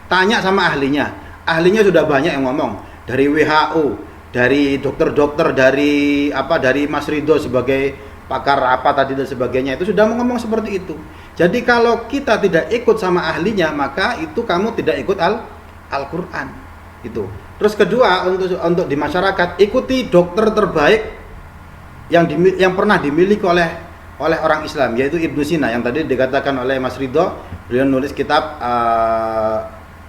tanya sama ahlinya. Ahlinya sudah banyak yang ngomong, dari WHO, dari dokter-dokter, dari Mas Ridho sebagai pakar apa tadi dan sebagainya, itu sudah ngomong seperti itu. Jadi kalau kita tidak ikut sama ahlinya, maka itu kamu tidak ikut Al-Qur'an. Itu. Terus kedua, untuk di masyarakat, ikuti dokter terbaik yang pernah dimiliki oleh orang Islam, yaitu Ibnu Sina, yang tadi dikatakan oleh Mas Ridho. Beliau nulis kitab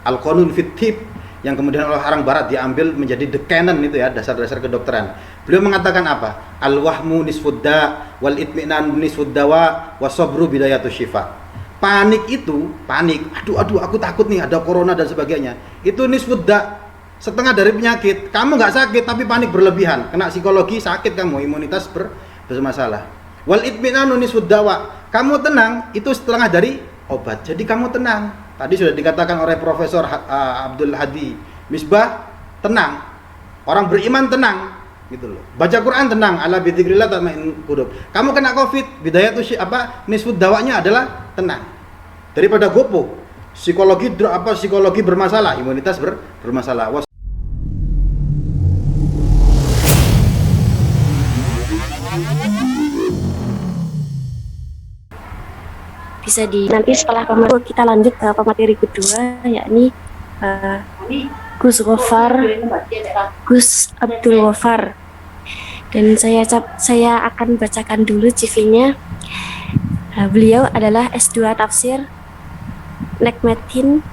Al-Qanun fit Thib, yang kemudian oleh orang barat diambil menjadi the canon, itu ya, dasar-dasar kedokteran. Beliau mengatakan apa? Al-wahmu nisfudda wal itminan nisfuddawa wasobru bidayatus syifa. Panik, aduh aku takut nih ada corona dan sebagainya, itu nisfudda, setengah dari penyakit. Kamu nggak sakit tapi panik berlebihan, kena psikologi, sakit kamu, imunitas bermasalah. Wal itminanu nisfuddawa, kamu tenang, itu setengah dari obat. Jadi kamu tenang. Tadi sudah dikatakan oleh Profesor Abdul Hadi Misbah, tenang. Orang beriman tenang, gitu loh. Baca Quran tenang, ala bidzikrillah tatmainnul qulub. Kamu kena Covid, bidayatu nisfud dawanya adalah tenang. Daripada gopo, psikologi bermasalah, imunitas bermasalah. Bisa nanti setelah pemateri kita lanjut ke pemateri kedua, yakni Gus Abdul Ghaffar. Dan saya akan bacakan dulu CV-nya. Beliau adalah S2 Tafsir Necmettin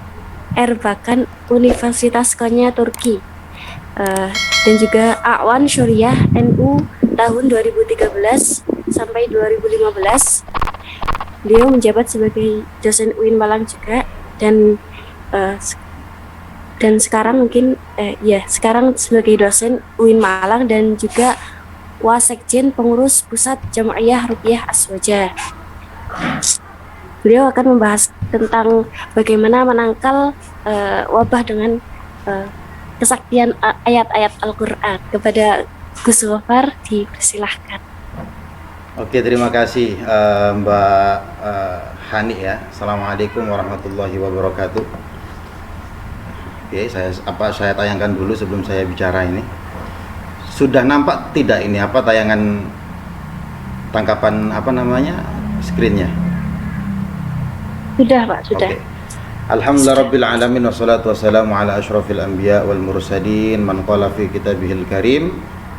Erbakan Universitas Konya Turki, dan juga Awan Syuriah NU tahun 2013 sampai 2015. Beliau menjabat sebagai dosen UIN Malang juga, dan sekarang sekarang sebagai dosen UIN Malang dan juga Wasekjen Pengurus Pusat Jamaiyah Ruqyah Aswaja. Beliau akan membahas tentang bagaimana menangkal wabah dengan kesaktian ayat-ayat Al-Qur'an. Kepada Gus Ghaffar dipersilahkan. Oke, terima kasih Mbak Hani ya. Assalamualaikum warahmatullahi wabarakatuh. Oke, saya tayangkan dulu sebelum saya bicara ini. Sudah nampak tidak ini tayangan tangkapan screen-nya? Sudah, Pak, sudah. Okay. Alhamdulillahirabbil alamin wassalatu wassalamu ala asyrafil anbiya wal mursalin man qala fi kitabihil karim.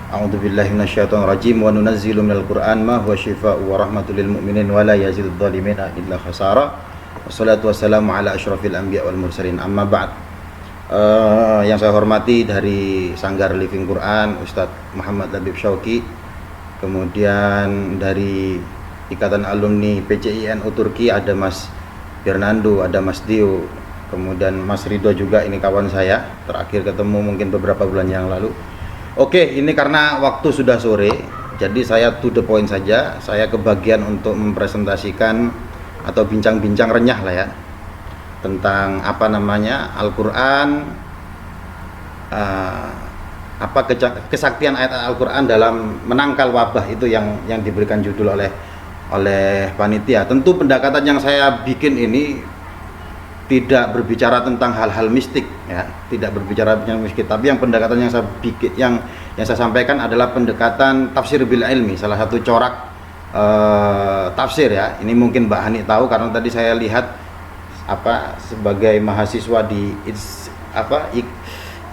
A'udzubillahi minasyaitonir rajim wa nunazzilu minal qur'an ma huwa syifaa'un wa rahmatul lil mu'minin wa la yazidudz zalimina illa khasara. Wassalatu wassalamu ala asyrafil anbiya wal mursalin. Amma ba'd. Yang saya hormati dari Sanggar Living Quran Ustadz Muhammad Labib Syauqi, kemudian dari Ikatan Alumni PCINU Turki ada Mas Fernando, ada Mas Dio, kemudian Mas Ridho juga, ini kawan saya, terakhir ketemu mungkin beberapa bulan yang lalu. Oke, ini karena waktu sudah sore, jadi saya to the point saja. Saya kebagian untuk mempresentasikan atau bincang-bincang renyah lah ya, tentang Al-Qur'an, kesaktian ayat Al-Qur'an dalam menangkal wabah, itu yang diberikan judul oleh panitia. Tentu pendekatan yang saya bikin ini tidak berbicara tentang hal-hal mistik ya, tidak berbicara tentang mistik, tapi yang pendekatan yang saya bikin, yang saya sampaikan adalah pendekatan tafsir bil ilmi, salah satu corak tafsir ya. Ini mungkin Mbak Hani tahu karena tadi saya lihat sebagai mahasiswa di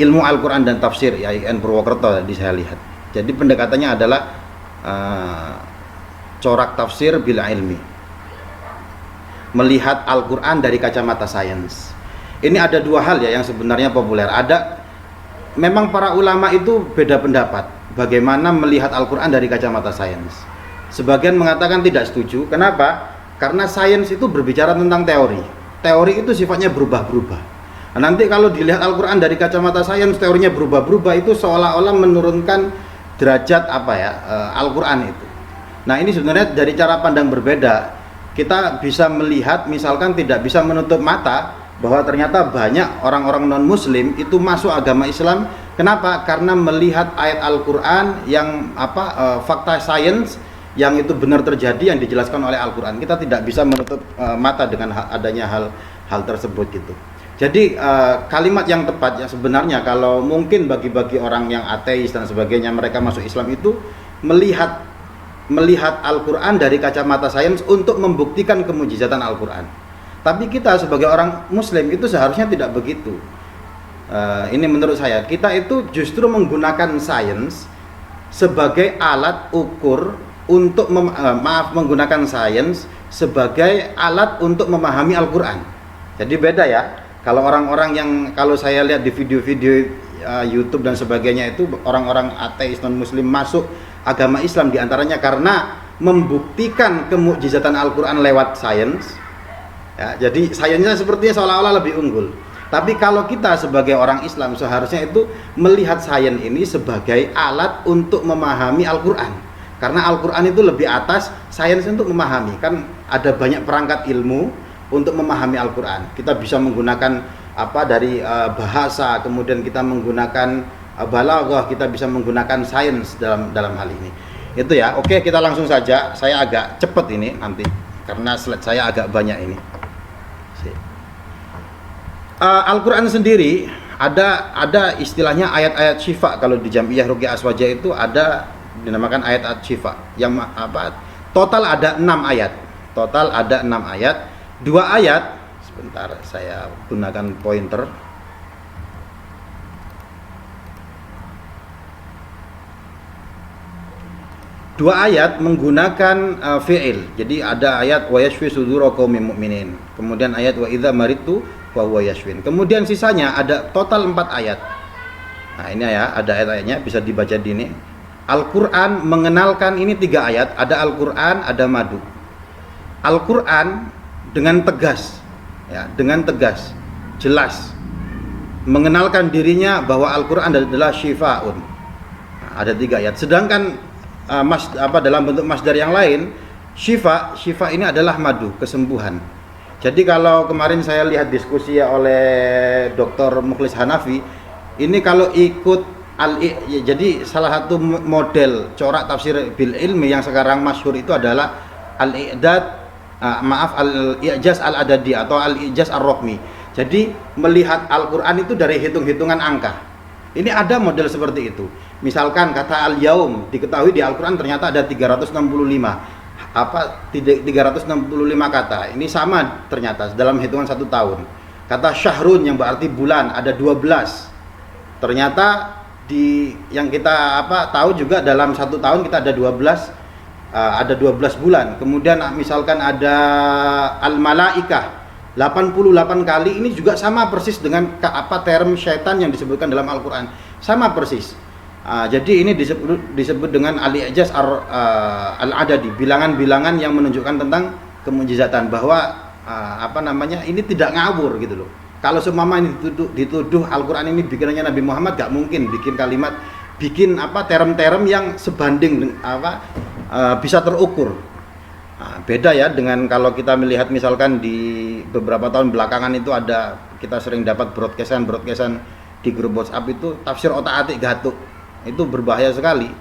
ilmu Al-Qur'an dan tafsir IAIN Purwokerto, tadi saya lihat. Jadi pendekatannya adalah corak tafsir bil ilmi, melihat Al-Qur'an dari kacamata sains. Ini ada dua hal ya yang sebenarnya populer. Memang para ulama itu beda pendapat bagaimana melihat Al-Qur'an dari kacamata sains. Sebagian mengatakan tidak setuju. Kenapa? Karena sains itu berbicara tentang teori. Teori itu sifatnya berubah-berubah. Nah, nanti kalau dilihat Al-Qur'an dari kacamata sains, teorinya berubah-berubah, itu seolah-olah menurunkan derajat Al-Qur'an itu. Nah, ini sebenarnya dari cara pandang berbeda. Kita bisa melihat, misalkan tidak bisa menutup mata bahwa ternyata banyak orang-orang non-muslim itu masuk agama Islam. Kenapa? Karena melihat ayat Al-Qur'an yang fakta sains yang itu benar terjadi, yang dijelaskan oleh Al-Qur'an. Kita tidak bisa menutup mata dengan adanya hal tersebut gitu. Jadi kalimat yang tepat yang sebenarnya kalau mungkin bagi orang yang ateis dan sebagainya mereka masuk Islam itu melihat Al-Quran dari kacamata sains untuk membuktikan kemujizatan Al-Quran. Tapi kita sebagai orang Muslim itu seharusnya tidak begitu. Ini menurut saya, kita itu justru menggunakan sains sebagai alat ukur untuk menggunakan sains sebagai alat untuk memahami Al-Quran. Jadi beda ya. Kalau orang-orang yang kalau saya lihat di video-video YouTube dan sebagainya itu orang-orang ateis non Muslim masuk agama Islam diantaranya karena membuktikan kemukjizatan Al-Quran lewat sains. Ya, jadi sainsnya sepertinya seolah-olah lebih unggul. Tapi kalau kita sebagai orang Islam seharusnya itu melihat sains ini sebagai alat untuk memahami Al-Quran. Karena Al-Quran itu lebih atas sains untuk memahami. Kan ada banyak perangkat ilmu untuk memahami Al-Quran. Kita bisa menggunakan dari bahasa, kemudian kita menggunakan balaghah, kita bisa menggunakan sains dalam hal ini. Itu ya. Oke, kita langsung saja. Saya agak cepat ini nanti karena slide saya agak banyak ini. Al-Quran sendiri ada istilahnya ayat-ayat syifa. Kalau di Jam'iyah Ruqyah Aswaja itu ada dinamakan ayat-ayat syifa. Yang total ada 6 ayat. Total ada 6 ayat. 2 ayat, sebentar saya gunakan pointer. 2 ayat menggunakan fi'il. Jadi ada ayat wa yashfi sudura qaumin mu'minin. Kemudian ayat wa idza maridtu fa huwa yashfin. Kemudian sisanya ada total 4 ayat. Nah, ini ya, ada ayat-ayatnya bisa dibaca di ini. Al-Qur'an mengenalkan ini 3 ayat, ada Al-Qur'an, ada madu. Al-Qur'an dengan tegas, ya, dengan tegas, jelas mengenalkan dirinya bahwa Al-Quran adalah syifaun. Nah, ada 3 ayat. Sedangkan dalam bentuk masdar yang lain, syifa ini adalah madu, kesembuhan. Jadi kalau kemarin saya lihat diskusi oleh Dr. Mukhlis Hanafi, ini kalau ikut jadi salah satu model corak tafsir bil ilmi yang sekarang masyhur itu adalah al-i'dad al-i'jaz al-adadi atau al-i'jaz ar-raqmi. Jadi melihat Al-Quran itu dari hitung-hitungan angka. Ini ada model seperti itu. Misalkan kata al-yaum diketahui di Al-Quran ternyata ada 365 kata. Ini sama ternyata dalam hitungan 1 tahun. Kata syahrun yang berarti bulan ada 12. Ternyata yang kita tahu juga dalam 1 tahun kita ada 12 bulan. Kemudian misalkan ada al-malaikah 88 kali, ini juga sama persis dengan term syaitan yang disebutkan dalam Al-Quran, sama persis. Jadi ini disebut dengan al-i'jaz al-adadi, bilangan-bilangan yang menunjukkan tentang kemujizatan bahwa ini tidak ngawur gitu loh. Kalau seumpama ini dituduh Al-Quran ini bikinannya Nabi Muhammad, gak mungkin bikin kalimat, bikin term-term yang sebanding bisa terukur. Beda ya dengan kalau kita melihat misalkan di beberapa tahun belakangan itu ada, kita sering dapat broadcastan di grup WhatsApp itu tafsir otak-atik gatuk. Itu berbahaya sekali.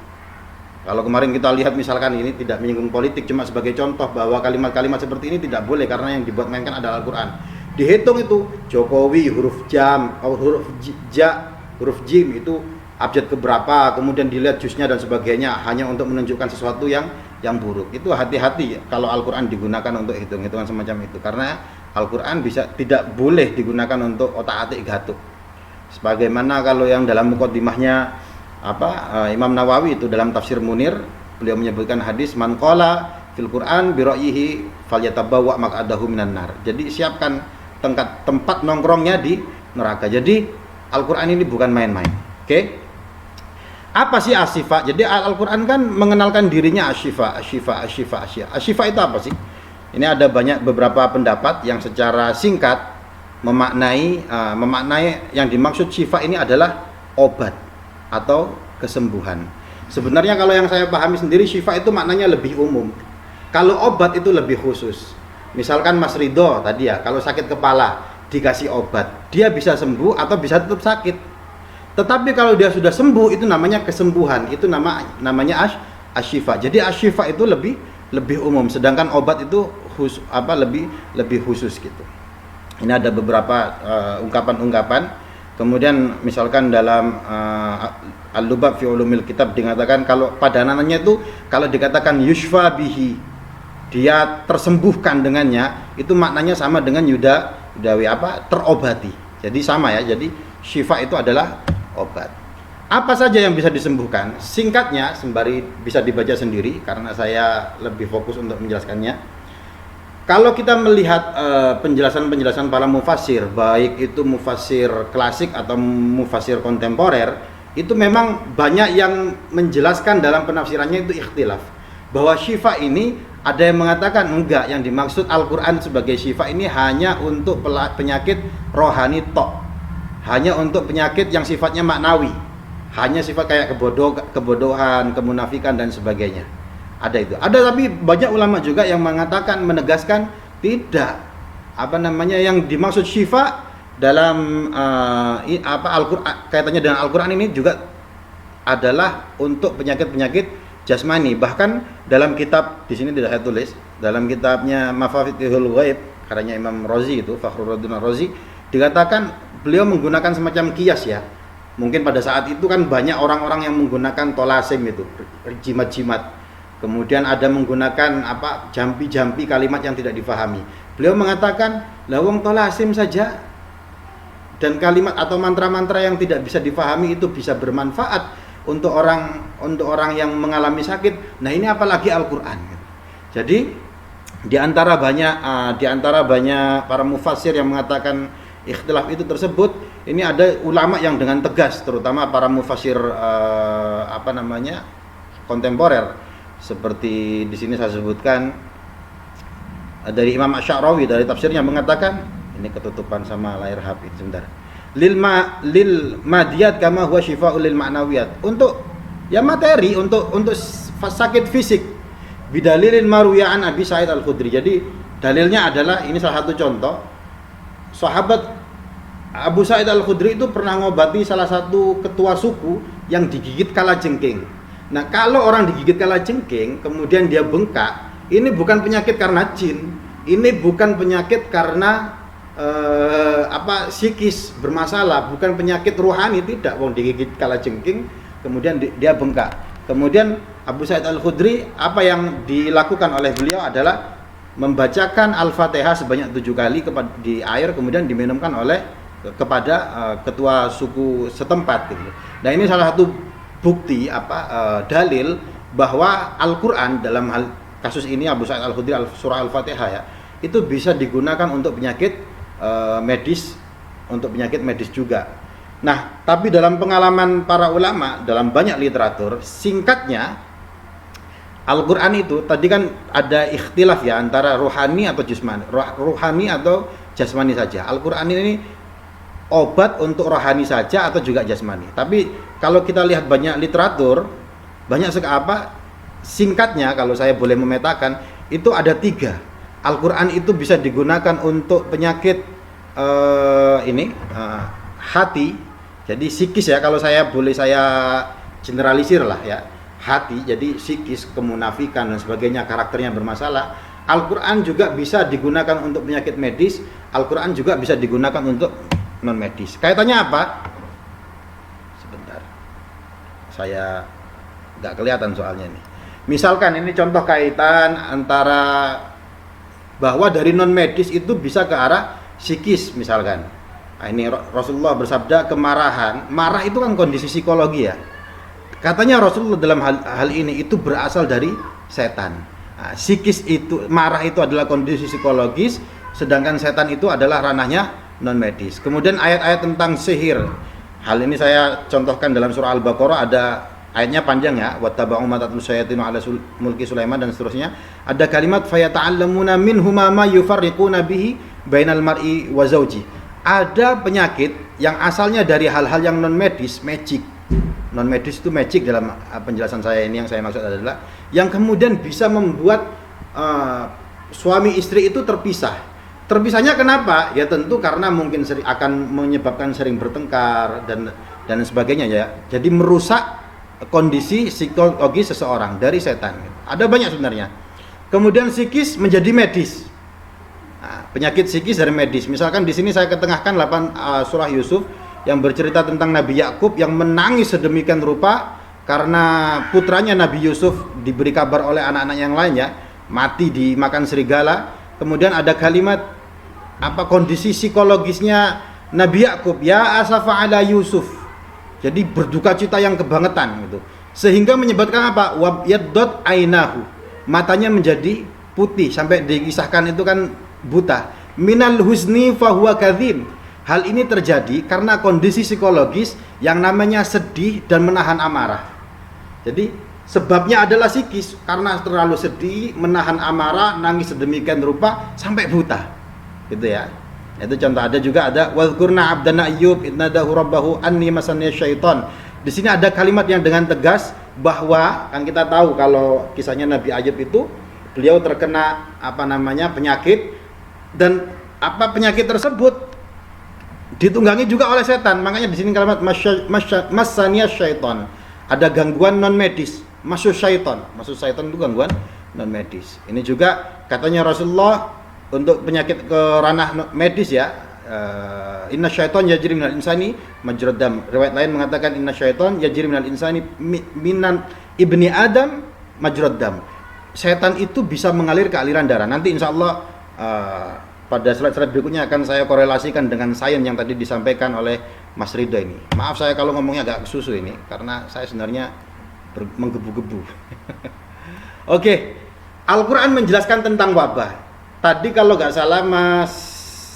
Kalau kemarin kita lihat misalkan ini tidak menyinggung politik, cuma sebagai contoh bahwa kalimat-kalimat seperti ini tidak boleh karena yang dibuat mainkan adalah Al-Quran. Dihitung itu Jokowi huruf jam, huruf ja, huruf jim itu abjad keberapa, kemudian dilihat jusnya dan sebagainya hanya untuk menunjukkan sesuatu yang buruk. Itu hati-hati kalau Al-Quran digunakan untuk hitung-hitungan semacam itu, karena Al-Quran tidak boleh digunakan untuk otak-atik gatuk. Sebagaimana kalau yang dalam muqaddimahnya Imam Nawawi itu dalam tafsir Munir, beliau menyebutkan hadis man qala fil Quran bi ra'yihi falyatabawwa maq'adahu minan nar. Jadi siapkan tempat nongkrongnya di neraka. Jadi Al-Quran ini bukan main-main. Oke? Apa sih asyifa? Jadi Al-Quran kan mengenalkan dirinya asyifa. Asyifa itu apa sih? Ini ada beberapa pendapat yang secara singkat memaknai yang dimaksud syifa ini adalah obat atau kesembuhan. Sebenarnya kalau yang saya pahami sendiri, syifa itu maknanya lebih umum. Kalau obat itu lebih khusus. Misalkan Mas Ridho tadi ya, kalau sakit kepala dikasih obat, dia bisa sembuh atau bisa tetap sakit. Tetapi kalau dia sudah sembuh itu namanya kesembuhan, itu namanya asyifa. Jadi asyifa itu lebih umum, sedangkan obat itu lebih khusus gitu. Ini ada beberapa ungkapan-ungkapan. Kemudian misalkan dalam Al-Lubab fi Ulumil Kitab dikatakan kalau padanannya itu kalau dikatakan yushfa bihi, dia tersembuhkan dengannya, itu maknanya sama dengan yudawi apa? Terobati. Jadi sama ya. Jadi syifa itu adalah obat. Apa saja yang bisa disembuhkan? Singkatnya sembari bisa dibaca sendiri karena saya lebih fokus untuk menjelaskannya. Kalau kita melihat penjelasan-penjelasan para mufassir, baik itu mufassir klasik atau mufassir kontemporer, itu memang banyak yang menjelaskan dalam penafsirannya itu ikhtilaf. Bahwa syifa ini ada yang mengatakan enggak, yang dimaksud Al-Qur'an sebagai syifa ini hanya untuk penyakit rohani tok. Hanya untuk penyakit yang sifatnya maknawi. Hanya sifat kayak kebodohan, kemunafikan dan sebagainya. Ada itu. Ada, tapi banyak ulama juga yang mengatakan, menegaskan tidak. Yang dimaksud syifa dalam Al-Qur'an, kaitannya dengan Al-Qur'an ini juga adalah untuk penyakit-penyakit jasmani. Bahkan dalam kitab, di sini tidak saya tulis, dalam kitabnya Mafatihul Ghaib karya Imam Razi itu, Fakhruddin Razi, dikatakan beliau menggunakan semacam kias ya. Mungkin pada saat itu kan banyak orang-orang yang menggunakan tolasim itu, jimat-jimat. Kemudian ada menggunakan jampi-jampi kalimat yang tidak difahami. Beliau mengatakan, lawang tolasim saja dan kalimat atau mantra-mantra yang tidak bisa difahami itu bisa bermanfaat untuk orang yang mengalami sakit. Nah, ini apalagi Al-Qur'an. Jadi di antara banyak para mufassir yang mengatakan ikhtilaf itu tersebut, ini ada ulama yang dengan tegas, terutama para mufassir kontemporer. Seperti di sini saya sebutkan dari Imam Asy-Sya'rawi dari tafsirnya mengatakan, ini ketutupan sama layar HP sebentar. Lil madiyat kama huwa syifa'ul lil ma'nawiyat. Untuk ya materi, untuk sakit fisik. Bidalilin marwiya'an Abi Sa'id Al-Khudri. Jadi dalilnya adalah, ini salah satu contoh. Sahabat Abu Sa'id Al-Khudri itu pernah ngobati salah satu ketua suku yang digigit kalajengking. Nah, kalau orang digigit kalajengking kemudian dia bengkak, ini bukan penyakit karena jin, ini bukan penyakit karena psikis bermasalah, bukan penyakit rohani, tidak. Wong digigit kalajengking kemudian dia bengkak. Kemudian Abu Sa'id Al-Khudri, apa yang dilakukan oleh beliau adalah membacakan Al-Fatihah sebanyak 7 kali di air, kemudian diminumkan kepada ketua suku setempat gitu. Nah, ini salah satu bukti dalil bahwa Al-Qur'an dalam hal kasus ini Abu Sa'id Al-Khudri surah Al-Fatihah ya, itu bisa digunakan untuk penyakit medis, untuk penyakit medis juga. Nah, tapi dalam pengalaman para ulama dalam banyak literatur, singkatnya Al-Qur'an itu tadi kan ada ikhtilaf ya antara rohani atau jasmani saja. Al-Qur'an ini obat untuk rohani saja atau juga jasmani. Tapi kalau kita lihat banyak literatur, singkatnya kalau saya boleh memetakan, itu ada 3. Al-Qur'an itu bisa digunakan untuk penyakit hati. Jadi psikis ya, kalau saya generalisir lah ya. Hati, jadi psikis, kemunafikan dan sebagainya, karakternya bermasalah. Al-Qur'an juga bisa digunakan untuk penyakit medis. Al-Qur'an juga bisa digunakan untuk non medis. Kaitannya apa? Sebentar, saya nggak kelihatan soalnya nih. Misalkan ini contoh kaitan antara bahwa dari non medis itu bisa ke arah psikis misalkan. Nah, ini Rasulullah bersabda, kemarahan, marah itu kan kondisi psikologi ya. Katanya Rasulullah dalam hal ini itu berasal dari setan. Nah, psikis itu, marah itu adalah kondisi psikologis, sedangkan setan itu adalah ranahnya non medis. Kemudian ayat-ayat tentang sihir, hal ini saya contohkan dalam surah Al-Baqarah, ada ayatnya panjang ya, wattaba'u ma tatlu syayatinu ala mulki Sulaiman dan seterusnya. Ada kalimat fayata'allamuna minhuma ma yufarriquna bihi bainal mar'i wa zawji. Ada penyakit yang asalnya dari hal-hal yang non medis, magic. Non medis itu magic dalam penjelasan saya ini, yang saya maksud adalah yang kemudian bisa membuat suami istri itu terpisah. Terpisahnya kenapa? Ya tentu karena mungkin akan menyebabkan sering bertengkar dan sebagainya ya. Jadi merusak kondisi psikologi seseorang dari setan. Ada banyak sebenarnya. Kemudian psikis menjadi medis. Nah, penyakit psikis dari medis. Misalkan di sini saya ketengahkan 8 surah Yusuf yang bercerita tentang Nabi Yakub yang menangis sedemikian rupa karena putranya Nabi Yusuf diberi kabar oleh anak-anak yang lainnya mati dimakan serigala. Kemudian ada kalimat kondisi psikologisnya Nabi Yakub, ya asafa ala Yusuf. Jadi berduka cita yang kebangetan gitu. Sehingga menyebabkan apa? Wabyaddat ainahu. Matanya menjadi putih sampai dikisahkan itu kan buta. Minal husni fahuwa kadzim. Hal ini terjadi karena kondisi psikologis yang namanya sedih dan menahan amarah. Jadi sebabnya adalah psikis, karena terlalu sedih, menahan amarah, nangis sedemikian rupa sampai buta. Gitu ya. Itu contoh. Ada juga ada wazkurna abdana ayyub idnadahu rabbahu anni masaniya syaitan. Di sini ada kalimat yang dengan tegas bahwa kan kita tahu kalau kisahnya Nabi Ayub itu beliau terkena penyakit, dan penyakit tersebut ditunggangi juga oleh setan. Makanya di sini kalimat masaniya syaitan. Ada gangguan non medis, masuk syaitan itu gangguan non medis. Ini juga katanya Rasulullah untuk penyakit ke ranah medis ya. Inna syaitan yajri minal insani majrad dam. Riwayat lain mengatakan inna syaitan yajri minal insani minan ibni adam majrad dam. Setan itu bisa mengalir ke aliran darah. Nanti insya Allah pada slide-slide berikutnya akan saya korelasikan dengan sains yang tadi disampaikan oleh Mas Ridho ini. Maaf saya kalau ngomongnya agak susu ini karena saya sebenarnya menggebu-gebu. Oke, Al-Quran menjelaskan tentang wabah. Tadi kalau nggak salah Mas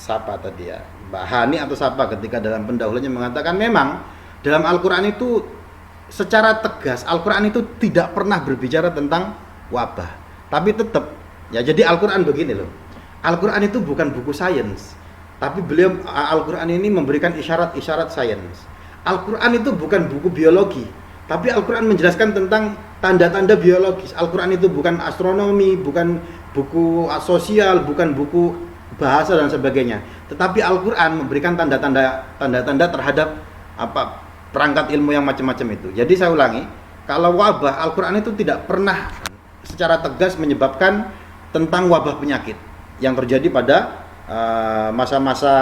siapa tadi ya, Mbak Hani atau siapa ketika dalam pendahulunya mengatakan memang dalam Al-Quran itu secara tegas Al-Quran itu tidak pernah berbicara tentang wabah, tapi tetap ya. Jadi Al-Quran begini loh, Al-Quran itu bukan buku sains, tapi Al-Quran ini memberikan isyarat-isyarat sains. Al-Quran itu bukan buku biologi, tapi Al-Quran menjelaskan tentang tanda-tanda biologis. Al-Quran itu bukan astronomi, bukan buku sosial, bukan buku bahasa dan sebagainya, tetapi Al-Quran memberikan tanda-tanda terhadap perangkat ilmu yang macam-macam itu. Jadi saya ulangi, kalau wabah, Al-Quran itu tidak pernah secara tegas menyebabkan tentang wabah penyakit yang terjadi pada masa-masa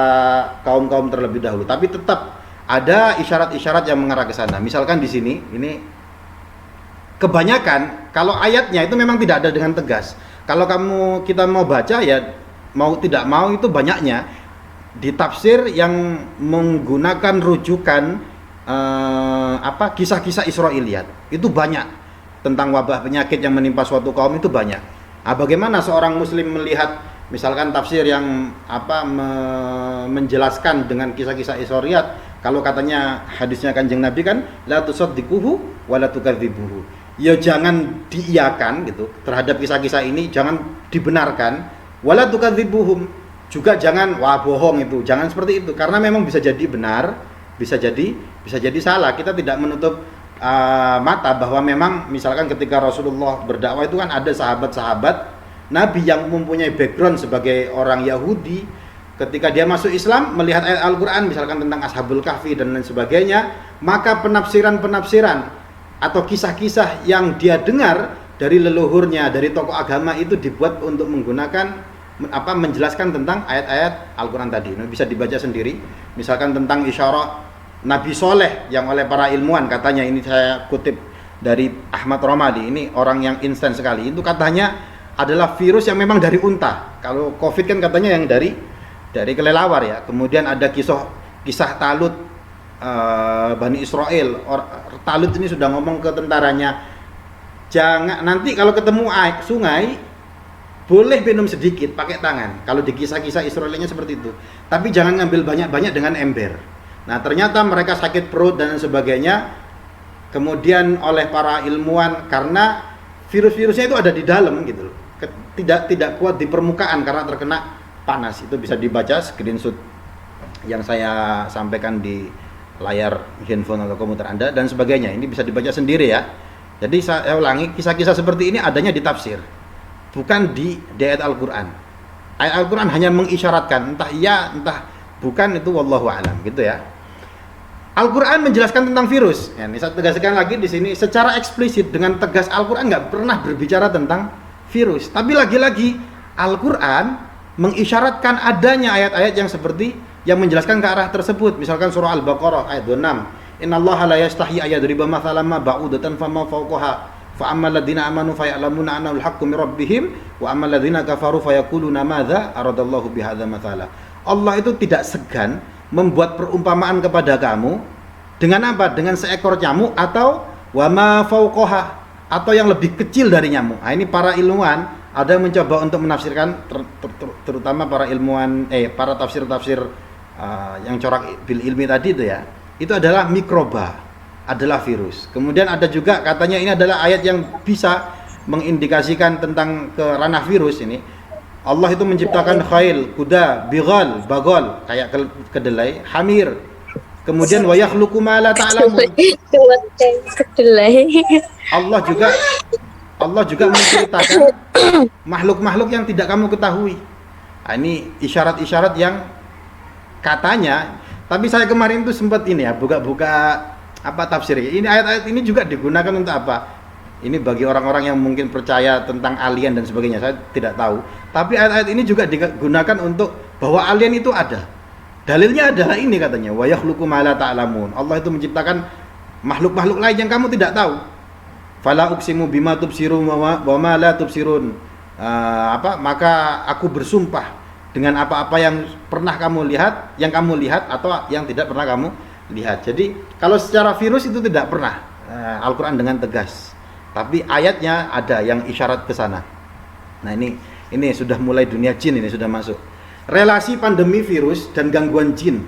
kaum-kaum terlebih dahulu, tapi tetap ada isyarat-isyarat yang mengarah ke sana. Misalkan di sini ini kebanyakan kalau ayatnya itu memang tidak ada dengan tegas. Kalau kita mau baca ya mau tidak mau itu banyaknya di tafsir yang menggunakan rujukan kisah-kisah Israiliyat. Itu banyak tentang wabah penyakit yang menimpa suatu kaum, itu banyak. Bagaimana seorang muslim melihat misalkan tafsir yang menjelaskan dengan kisah-kisah Israiliyat, kalau katanya hadisnya Kanjeng Nabi kan la tusaddiquhu wa la tukadzibuhu. Ya jangan diiyakan gitu terhadap kisah-kisah ini, jangan dibenarkan. Wala tukadzibuhum, juga jangan bohong itu, jangan seperti itu, karena memang bisa jadi benar, bisa jadi salah. Kita tidak menutup mata bahwa memang misalkan ketika Rasulullah berdakwah itu kan ada sahabat-sahabat Nabi yang mempunyai background sebagai orang Yahudi, ketika dia masuk Islam melihat ayat Al-Quran misalkan tentang Ashabul Kahfi dan lain sebagainya, maka penafsiran-penafsiran atau kisah-kisah yang dia dengar dari leluhurnya, dari tokoh agama itu dibuat untuk menggunakan menjelaskan tentang ayat-ayat Al-Quran tadi. Nah, bisa dibaca sendiri. Misalkan tentang isyarat Nabi Soleh yang oleh para ilmuwan, katanya ini saya kutip dari Ahmad Romadi, ini orang yang instan sekali. Itu katanya adalah virus yang memang dari unta. Kalau COVID kan katanya yang dari kelelawar ya. Kemudian ada kisah Talut, Bani Israel. Talut ini sudah ngomong ke tentaranya, jangan nanti kalau ketemu sungai boleh minum sedikit pakai tangan. Kalau di kisah-kisah Israelnya seperti itu. Tapi jangan ngambil banyak-banyak dengan ember. Nah, ternyata mereka sakit perut dan sebagainya. Kemudian oleh para ilmuwan, karena virus-virusnya itu ada di dalam gitu loh. Tidak kuat di permukaan karena terkena panas. Itu bisa dibaca screenshot yang saya sampaikan di layar handphone atau komputer Anda dan sebagainya. Ini bisa dibaca sendiri ya. Jadi saya ulangi, kisah-kisah seperti ini adanya di tafsir, bukan di ayat Al-Quran. Ayat Al-Quran hanya mengisyaratkan, entah iya, entah bukan, itu wallahu a'lam gitu ya. Al-Quran menjelaskan tentang virus. Ya, ini saya tegaskan lagi di sini secara eksplisit dengan tegas, Al-Quran nggak pernah berbicara tentang virus. Tapi lagi-lagi Al-Quran mengisyaratkan adanya ayat-ayat yang seperti yang menjelaskan ke arah tersebut. Misalkan surah Al-Baqarah ayat 26. Innallaha la yastahi ayadriba mathalan ma ba'udatan fama fawqaha fa ammal ladzina amanu fayalamuna annahu al-haqqu min rabbihim wa ammal ladzina kafaru fayaquluna madza aradallahu bihadza mathala. Allah itu tidak segan membuat perumpamaan kepada kamu dengan apa? Dengan seekor nyamuk atau wa ma fawqaha, atau yang lebih kecil dari nyamuk. Nah, ini para ilmuwan ada yang mencoba untuk menafsirkan terutama para ilmuwan para tafsir-tafsir yang corak bil ilmi tadi itu ya. Itu adalah mikroba, adalah virus. Kemudian ada juga katanya ini adalah ayat yang bisa mengindikasikan tentang ke ranah virus ini. Allah itu menciptakan khail, kuda, bighal, bagol, kayak kedelai, hamir. Kemudian wa yakhluqu ma la ta'lamun. Allah juga menceritakan makhluk-makhluk yang tidak kamu ketahui. Nah, ini isyarat-isyarat yang katanya, tapi saya kemarin itu sempat ini ya, buka-buka apa tafsir. Ini ayat-ayat ini juga digunakan untuk apa? Ini bagi orang-orang yang mungkin percaya tentang alien dan sebagainya, saya tidak tahu. Tapi ayat-ayat ini juga digunakan untuk bahwa alien itu ada. Dalilnya adalah ini katanya, wa yakhluqu ma la ta'lamun. Allah itu menciptakan makhluk-makhluk lain yang kamu tidak tahu. Fala uqsimu bima tubsirun wa ma la tubsirun. Maka aku bersumpah dengan apa-apa yang pernah kamu lihat, yang kamu lihat atau yang tidak pernah kamu lihat. Jadi kalau secara virus itu tidak pernah Al-Qur'an dengan tegas. Tapi ayatnya ada yang isyarat ke sana. Nah, ini sudah mulai dunia jin, ini sudah masuk. Relasi pandemi virus dan gangguan jin.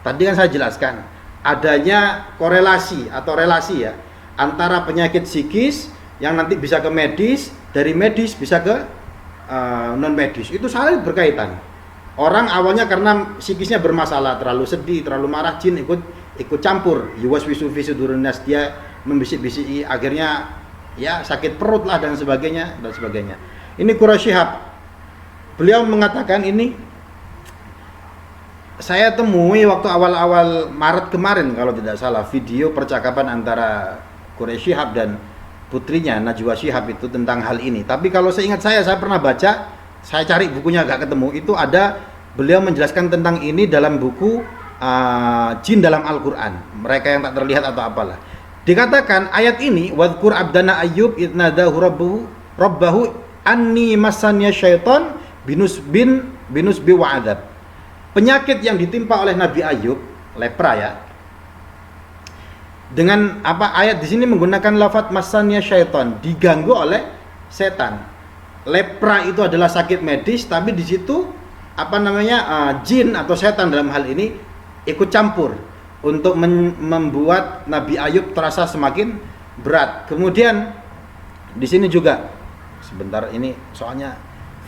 Tadi kan saya jelaskan adanya korelasi atau relasi ya antara penyakit psikis yang nanti bisa ke medis, dari medis bisa ke non medis. Itu saling berkaitan. Orang awalnya karena psikisnya bermasalah, terlalu sedih, terlalu marah, jin ikut campur. Yuwaswisu fi sudurin nas, dia membisik-bisiki, akhirnya ya sakit perut lah dan sebagainya dan sebagainya. Ini Quraisy Shihab. Beliau mengatakan ini saya temui waktu awal-awal Maret kemarin kalau tidak salah, video percakapan antara Quraisy Shihab dan putrinya Najwa Shihab itu tentang hal ini. Tapi kalau seingat saya pernah baca, saya cari bukunya agak ketemu, itu ada beliau menjelaskan tentang ini dalam buku jin dalam Al-Qur'an, mereka yang tak terlihat atau apalah. Dikatakan ayat ini, wadhkur abdana Ayyub idnadahu rabbahu anni masanya syaitan binusbi wa'adab. Penyakit yang ditimpa oleh Nabi Ayyub, lepra ya. Dengan apa ayat di sini menggunakan lafaz masanya syaitan, diganggu oleh setan. Lepra itu adalah sakit medis, tapi di situ jin atau setan dalam hal ini ikut campur untuk membuat Nabi Ayyub terasa semakin berat. Kemudian di sini juga sebentar, ini soalnya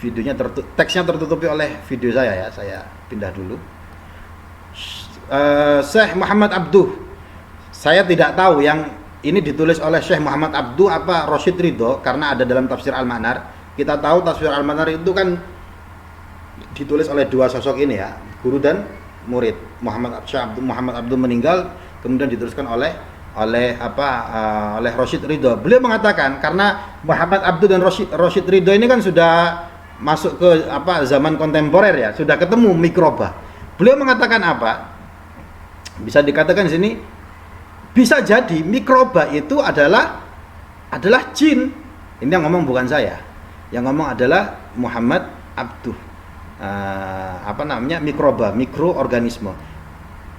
videonya teksnya tertutupi oleh video saya ya, saya pindah dulu. Syekh Muhammad Abduh, saya tidak tahu yang ini ditulis oleh Syekh Muhammad Abduh apa Rashid Ridho, karena ada dalam tafsir Al-Manar. Kita tahu tafsir Al-Manar itu kan ditulis oleh dua sosok ini ya, guru dan murid. Muhammad Abduh meninggal, kemudian diteruskan oleh Rashid Ridho. Beliau mengatakan karena Muhammad Abduh dan Rashid Ridho ini kan sudah masuk ke zaman kontemporer ya, sudah ketemu mikroba. Beliau mengatakan apa? Bisa dikatakan di sini bisa jadi mikroba itu adalah jin. Ini yang ngomong bukan saya. Yang ngomong adalah Muhammad Abduh. Mikroba, mikroorganisme.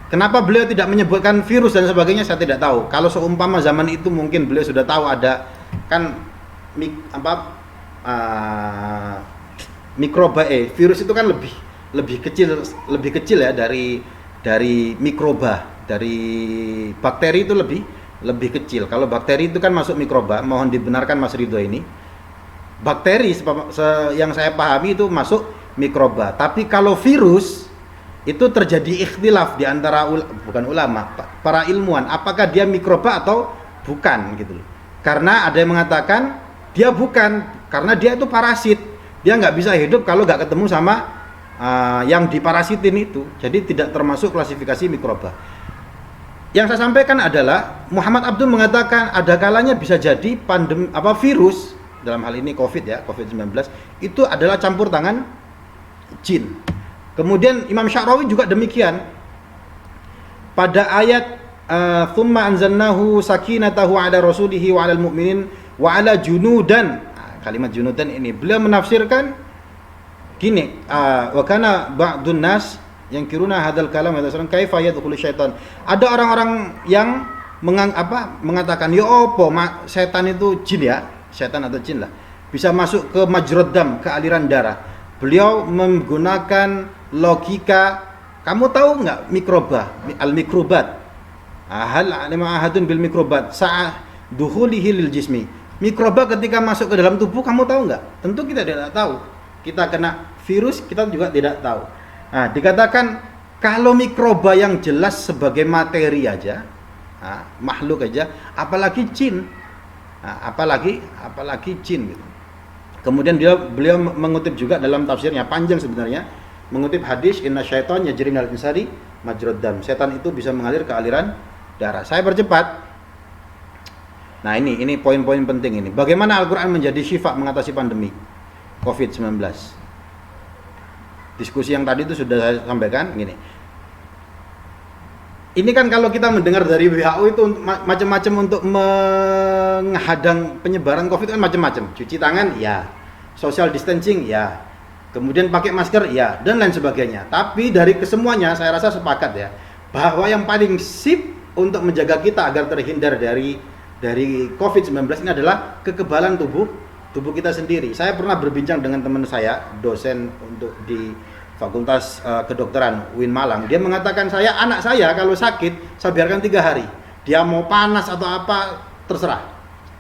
Kenapa beliau tidak menyebutkan virus dan sebagainya, saya tidak tahu. Kalau seumpama zaman itu mungkin beliau sudah tahu ada kan mikroba virus itu kan lebih kecil ya dari mikroba, dari bakteri itu lebih kecil. Kalau bakteri itu kan masuk mikroba, mohon dibenarkan Mas Ridho ini. Bakteri yang saya pahami itu masuk mikroba. Tapi kalau virus itu terjadi ikhtilaf di antara bukan ulama, para ilmuwan, apakah dia mikroba atau bukan gitu loh. Karena ada yang mengatakan dia bukan, karena dia itu parasit. Dia nggak bisa hidup kalau nggak ketemu sama yang diparasitin itu. Jadi tidak termasuk klasifikasi mikroba. Yang saya sampaikan adalah Muhammad Abdul mengatakan ada kalanya bisa jadi virus, dalam hal ini COVID ya, COVID-19 itu adalah campur tangan jin. Kemudian Imam Sya'rawi juga demikian. Pada ayat thumma anzalnahu sakinatahu ala rasulihi wa alal mu'minin wa ala junudan. Kalimat junudan ini beliau menafsirkan gini, wa kana ba'dun nas yang kiruna hadal kalam yatasalan kaifa yadkhulu syaitan. Ada orang-orang yang mengatakan ya opo setan itu jin ya, setan atau jin lah, bisa masuk ke majrad dam, ke aliran darah. Beliau menggunakan logika, kamu tahu nggak mikroba, al-mikrobat, hal alima ahadun bil mikrobat sa'ah duhulihi lil jismi. Mikroba ketika masuk ke dalam tubuh, kamu tahu nggak? Tentu kita tidak tahu. Kita kena virus, kita juga tidak tahu. Nah, dikatakan kalau mikroba yang jelas sebagai materi aja, makhluk aja, apalagi jin, apalagi jin gitu. Kemudian beliau mengutip juga dalam tafsirnya, panjang sebenarnya, mengutip hadis inna syaitan yajri minal insani majrad dam. Setan itu bisa mengalir ke aliran darah. Saya percepat. Nah, ini poin-poin penting ini. Bagaimana Al-Qur'an menjadi syifa mengatasi pandemi COVID-19. Diskusi yang tadi itu sudah saya sampaikan gini. Ini kan kalau kita mendengar dari WHO itu macam-macam untuk menghadang penyebaran COVID kan macam-macam. Cuci tangan ya, social distancing ya, kemudian pakai masker ya, dan lain sebagainya. Tapi dari kesemuanya saya rasa sepakat ya, bahwa yang paling sip untuk menjaga kita agar terhindar dari COVID-19 ini adalah kekebalan tubuh kita sendiri. Saya pernah berbincang dengan teman saya, dosen untuk di Fakultas Kedokteran UIN Malang. Dia mengatakan anak saya kalau sakit saya biarkan 3 hari. Dia mau panas atau apa terserah.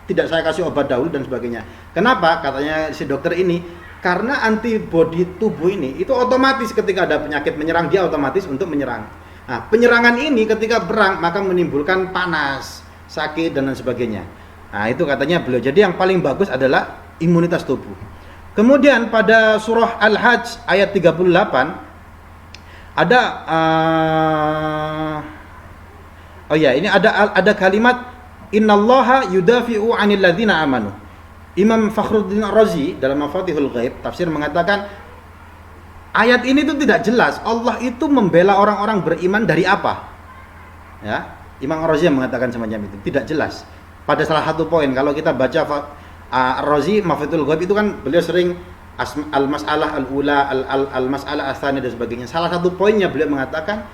Tidak saya kasih obat dahulu dan sebagainya. Kenapa? Katanya si dokter ini, karena antibodi tubuh ini itu otomatis ketika ada penyakit menyerang dia otomatis untuk menyerang. Nah, penyerangan ini ketika perang maka menimbulkan panas, sakit dan lain sebagainya. Nah, itu katanya beliau. Jadi yang paling bagus adalah imunitas tubuh. Kemudian pada surah Al-Hajj ayat 38 ada ini ada kalimat innallaha yudafi'u 'anil ladzina amanu. Imam Fakhruddin Razi dalam Mafatihul Ghaib tafsir mengatakan ayat ini itu tidak jelas Allah itu membela orang-orang beriman dari apa. Ya, Imam Razi mengatakan semacam itu, tidak jelas. Pada salah satu poin kalau kita baca Razi Mafatul Ghaib itu kan beliau sering al-mas'alah al-ula, al-mas'alah as-tsani dan sebagainya. Salah satu poinnya beliau mengatakan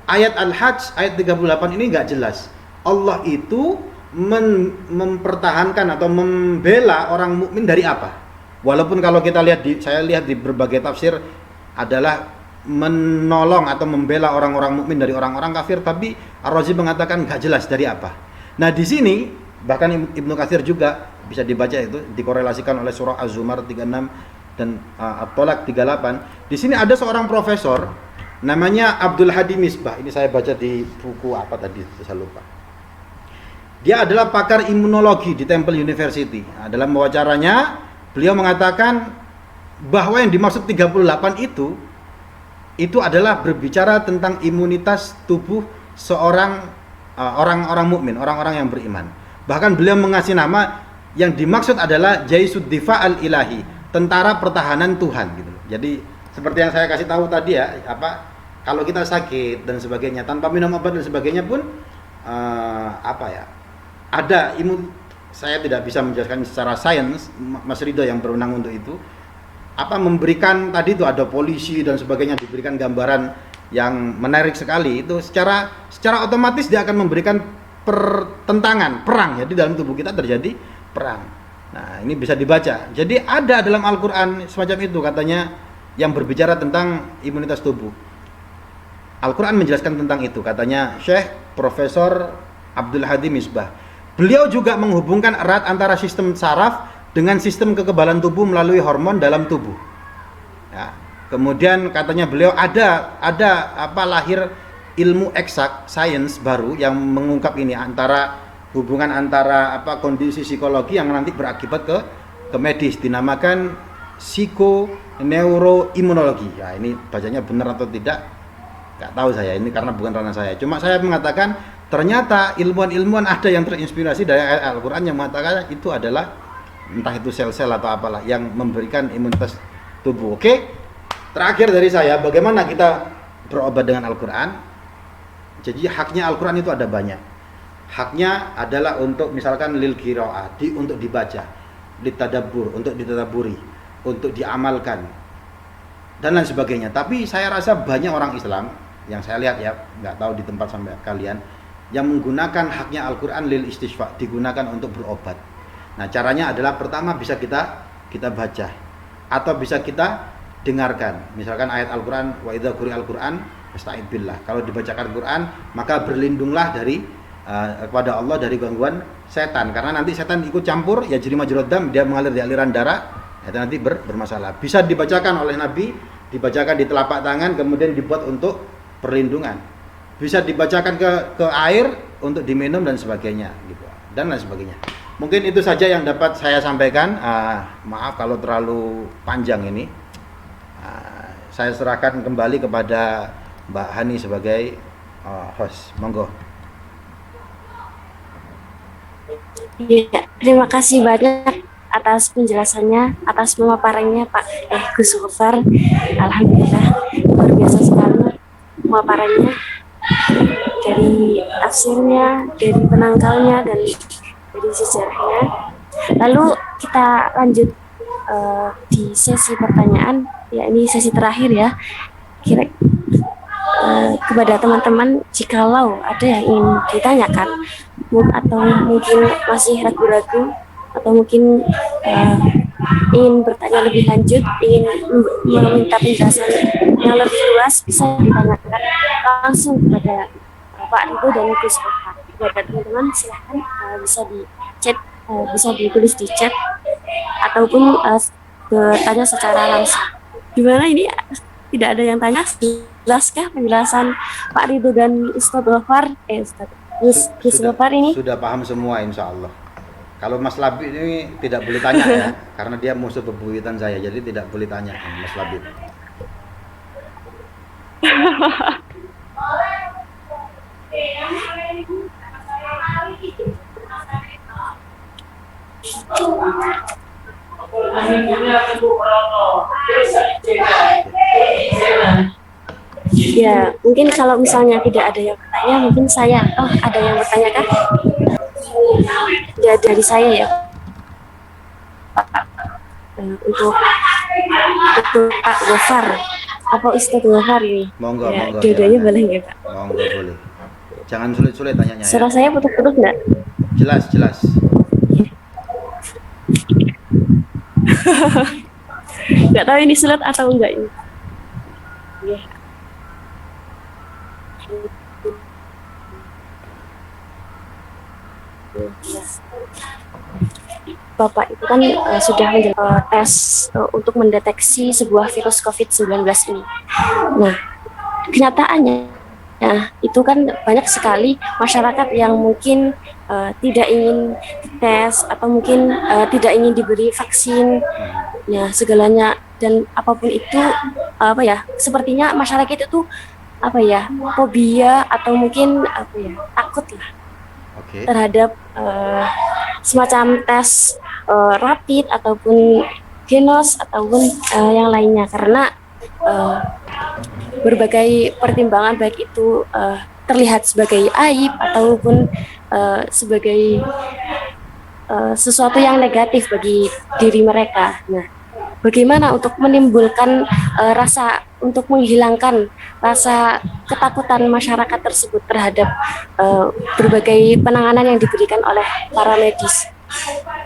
ayat Al-Hajj ayat 38 ini enggak jelas. Allah itu mempertahankan atau membela orang mukmin dari apa? Walaupun kalau kita lihat saya lihat di berbagai tafsir adalah menolong atau membela orang-orang mukmin dari orang-orang kafir, tapi Ar-Razi mengatakan enggak jelas dari apa. Nah, di sini bahkan Ibnu Katsir juga bisa dibaca itu dikorelasikan oleh surah Az-Zumar 36 dan At-Tolak 38. Di sini ada seorang profesor namanya Abdul Hadi Misbah. Ini saya baca di buku apa tadi saya lupa. Dia adalah pakar imunologi di Temple University. Nah, dalam wawancaranya beliau mengatakan bahwa yang dimaksud 38 itu adalah berbicara tentang imunitas tubuh seorang orang-orang mukmin, orang-orang yang beriman. Bahkan beliau mengasih nama yang dimaksud adalah Jaisud Difa'al Ilahi, tentara pertahanan Tuhan gitu. Jadi seperti yang saya kasih tahu tadi ya, kalau kita sakit dan sebagainya tanpa minum obat dan sebagainya pun ada imun. Saya tidak bisa menjelaskan secara sains, Mas Ridho yang berwenang untuk itu. Memberikan tadi itu ada polisi dan sebagainya, diberikan gambaran yang menarik sekali. Itu secara otomatis dia akan memberikan pertentangan, perang. Jadi dalam tubuh kita terjadi perang. Nah, ini bisa dibaca. Jadi ada dalam Al-Qur'an semacam itu katanya yang berbicara tentang imunitas tubuh. Al-Qur'an menjelaskan tentang itu, katanya Syekh Profesor Abdul Hadi Misbah. Beliau juga menghubungkan erat antara sistem saraf dengan sistem kekebalan tubuh melalui hormon dalam tubuh. Ya. Kemudian katanya beliau ada lahir ilmu eksak, sains baru yang mengungkap ini hubungan antara kondisi psikologi yang nanti berakibat ke medis, dinamakan psikoneuroimunologi. Ya, ini bacanya benar atau tidak nggak tahu saya, ini karena bukan ranah saya. Cuma saya mengatakan ternyata ilmuwan-ilmuwan ada yang terinspirasi dari ayat Al-Qur'an yang mengatakan itu adalah entah itu sel-sel atau apalah yang memberikan imunitas tubuh. Oke? Terakhir dari saya, bagaimana kita berobat dengan Al-Quran? Jadi haknya Al-Quran itu ada banyak. Haknya adalah untuk misalkan lil qiraah, untuk dibaca, litadabbur, untuk ditadaburi, untuk diamalkan, dan lain sebagainya. Tapi saya rasa banyak orang Islam yang saya lihat ya, nggak tahu di tempat sampai kalian, yang menggunakan haknya Al-Quran lil istisfa, digunakan untuk berobat. Nah, caranya adalah pertama bisa kita baca atau bisa kita dengarkan. Misalkan ayat Al-Quran, wa idza quri'al Qur'an fasta'id billah. Kalau dibacakan Quran, maka berlindunglah dari kepada Allah dari gangguan setan, karena nanti setan ikut campur ya, jadi majrud dam, dia mengalir di aliran darah, itu nanti bermasalah. Bisa dibacakan oleh Nabi, dibacakan di telapak tangan, kemudian dibuat untuk perlindungan. Bisa dibacakan ke air untuk diminum dan sebagainya gitu, dan lain sebagainya. Mungkin itu saja yang dapat saya sampaikan. Maaf kalau terlalu panjang ini. Saya serahkan kembali kepada Mbak Hani sebagai host. Monggo. Ya, terima kasih banyak atas penjelasannya, atas pemaparannya Pak Gus Gofar. Alhamdulillah, luar biasa sekali pemaparannya, dari tafsirnya, dari penangkalnya, dan dari sejarahnya. Lalu kita lanjut di sesi pertanyaan, ya ini sesi terakhir ya. Kepada teman-teman, jikalau ada yang ingin ditanyakan atau mungkin masih ragu-ragu atau mungkin ingin bertanya lebih lanjut, ingin meminta penjelasan yang lebih luas, bisa ditanyakan langsung kepada Pak Ridho dan Gus Gofar. Kepada teman-teman silahkan bisa di chat, bisa ditulis di chat ataupun bertanya secara langsung. Gimana ini? Tidak ada yang tanya? Jelaskah penjelasan Pak Ridho dan Ustadz Gofar? Gus Gofar ini sudah paham semua, insya Allah. Kalau Mas Labib ini tidak boleh tanya ya, karena dia musuh bebuyutan saya, jadi tidak boleh tanya Mas Labib. Ya, mungkin kalau misalnya tidak ada yang bertanya, mungkin saya. Oh, ada yang bertanya kan? Ya, dari saya ya. Untuk Pak Gofar, apa Ustadz Gofar ini? Monggo, ya, monggo. Dua-duanya boleh nggak Pak? Monggo boleh. Jangan sulit-sulit tanyanya. Suara Ya. saya putus-putus nggak? Jelas. Nggak tahu ini sulit atau enggak ini. Ya. Bapak itu kan sudah menjalani tes untuk mendeteksi sebuah virus COVID-19 ini. Nah, kenyataannya itu kan banyak sekali masyarakat yang mungkin tidak ingin tes atau mungkin tidak ingin diberi vaksin, ya segalanya, dan apapun itu sepertinya masyarakat itu fobia atau mungkin takut lah terhadap semacam tes rapid ataupun genos ataupun yang lainnya, karena berbagai pertimbangan, baik itu terlihat sebagai aib ataupun sebagai sesuatu yang negatif bagi diri mereka. Nah, bagaimana untuk menimbulkan untuk menghilangkan rasa ketakutan masyarakat tersebut terhadap berbagai penanganan yang diberikan oleh para medis,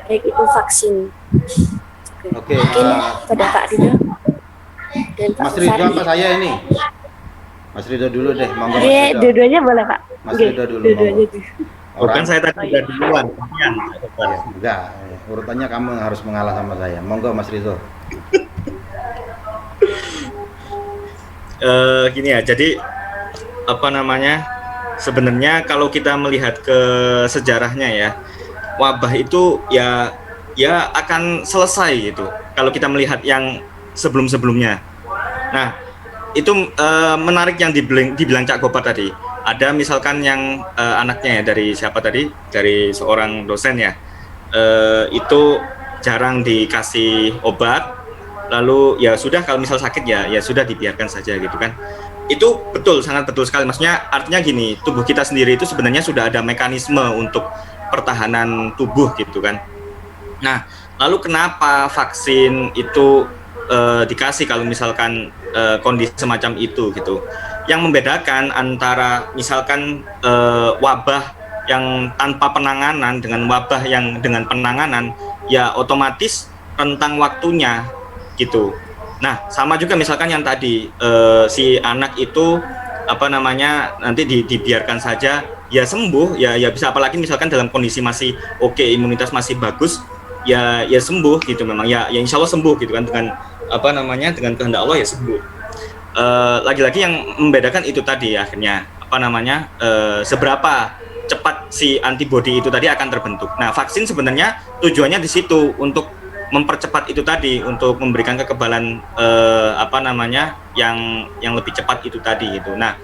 baik itu vaksin. Oke. Mungkin pada Pak Ridho dan Pak Mas Ridho Gofar. apa saya ini? Mas Ridho dulu deh, monggo. Dua-duanya boleh Pak. Mas Ridho dulu. Dua-duanya dulu. Bukan saya tadi udah duluan. Enggak, urutannya kamu harus mengalah sama saya. Monggo Mas Ridho. Gini ya, jadi sebenarnya kalau kita melihat ke sejarahnya ya, wabah itu ya akan selesai gitu kalau kita melihat yang sebelum-sebelumnya. Nah, itu menarik yang dibilang Cak Gofar tadi. Ada misalkan yang anaknya ya, dari siapa tadi? Dari seorang dosen ya. Itu jarang dikasih obat, lalu ya sudah, kalau misal sakit ya sudah dibiarkan saja gitu kan. Itu betul, sangat betul sekali. Maksudnya artinya gini, tubuh kita sendiri itu sebenarnya sudah ada mekanisme untuk pertahanan tubuh gitu kan. Nah, lalu kenapa vaksin itu dikasih kalau misalkan kondisi semacam itu gitu? Yang membedakan antara misalkan wabah yang tanpa penanganan dengan wabah yang dengan penanganan, ya otomatis rentang waktunya gitu. Nah, sama juga misalkan yang tadi si anak itu apa namanya nanti dibiarkan saja ya sembuh, ya bisa, apalagi misalkan dalam kondisi masih oke, imunitas masih bagus, ya sembuh gitu, memang ya insya Allah sembuh gitu kan, dengan apa namanya, dengan kehendak Allah ya sembuh. Lagi-lagi yang membedakan itu tadi ya, akhirnya apa namanya seberapa cepat si antibodi itu tadi akan terbentuk. Nah, vaksin sebenarnya tujuannya di situ untuk mempercepat itu tadi, untuk memberikan kekebalan apa namanya yang lebih cepat itu tadi gitu. Nah,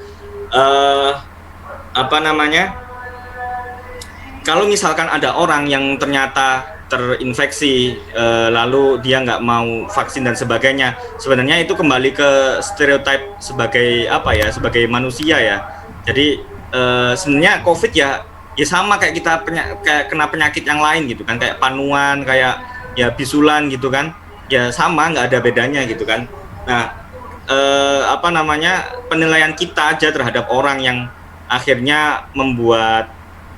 apa namanya, kalau misalkan ada orang yang ternyata terinfeksi lalu dia nggak mau vaksin dan sebagainya, sebenarnya itu kembali ke stereotip sebagai apa ya, sebagai manusia ya. Jadi sebenarnya COVID ya sama kayak kita kayak kena penyakit yang lain gitu kan, kayak panuan, kayak ya bisulan gitu kan, ya sama, nggak ada bedanya gitu kan. Nah, apa namanya, penilaian kita aja terhadap orang yang akhirnya membuat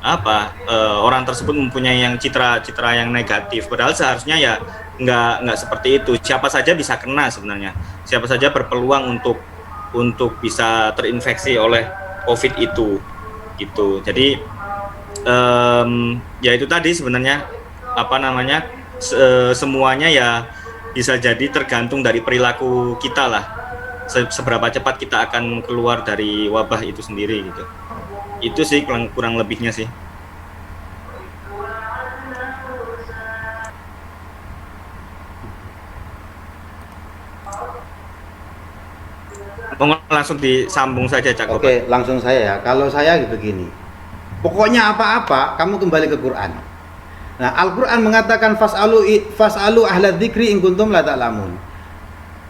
apa orang tersebut mempunyai yang citra yang negatif, padahal seharusnya ya nggak seperti itu. Siapa saja bisa kena sebenarnya, siapa saja berpeluang untuk bisa terinfeksi oleh COVID itu gitu. Jadi ya itu tadi sebenarnya apa namanya semuanya ya bisa jadi tergantung dari perilaku kita lah, seberapa cepat kita akan keluar dari wabah itu sendiri gitu. Itu sih kurang lebihnya sih. Langsung disambung saja, Cak. Oke, langsung saya ya. Kalau saya begini, pokoknya apa-apa kamu kembali ke Quran. Nah, Al-Quran mengatakan fas'alu ahla dzikri in kuntum la ta'lamun.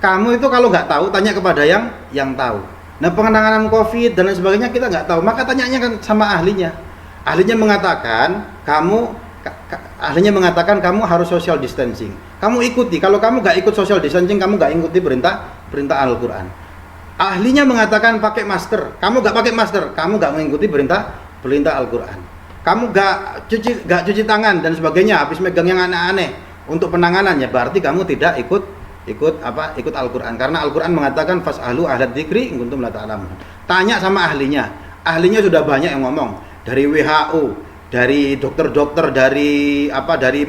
Kamu itu kalau nggak tahu, tanya kepada yang tahu. Nah, penanganan COVID dan lain sebagainya kita nggak tahu, maka tanyanya kan sama ahlinya. Ahlinya mengatakan kamu harus social distancing. Kamu ikuti. Kalau kamu nggak ikut social distancing, kamu nggak ikuti perintah Al-Quran. Ahlinya mengatakan pakai masker. Kamu nggak pakai masker, kamu nggak mengikuti perintah Al-Quran. Kamu nggak cuci tangan dan sebagainya, habis megang yang aneh-aneh untuk penanganannya, berarti kamu tidak ikut Al-Quran. Karena Al-Quran mengatakan fas'alu ahla dzikri in kuntum la ta'lamun. Tanya sama ahlinya. Ahlinya sudah banyak yang ngomong, dari WHO, dari dokter-dokter, dari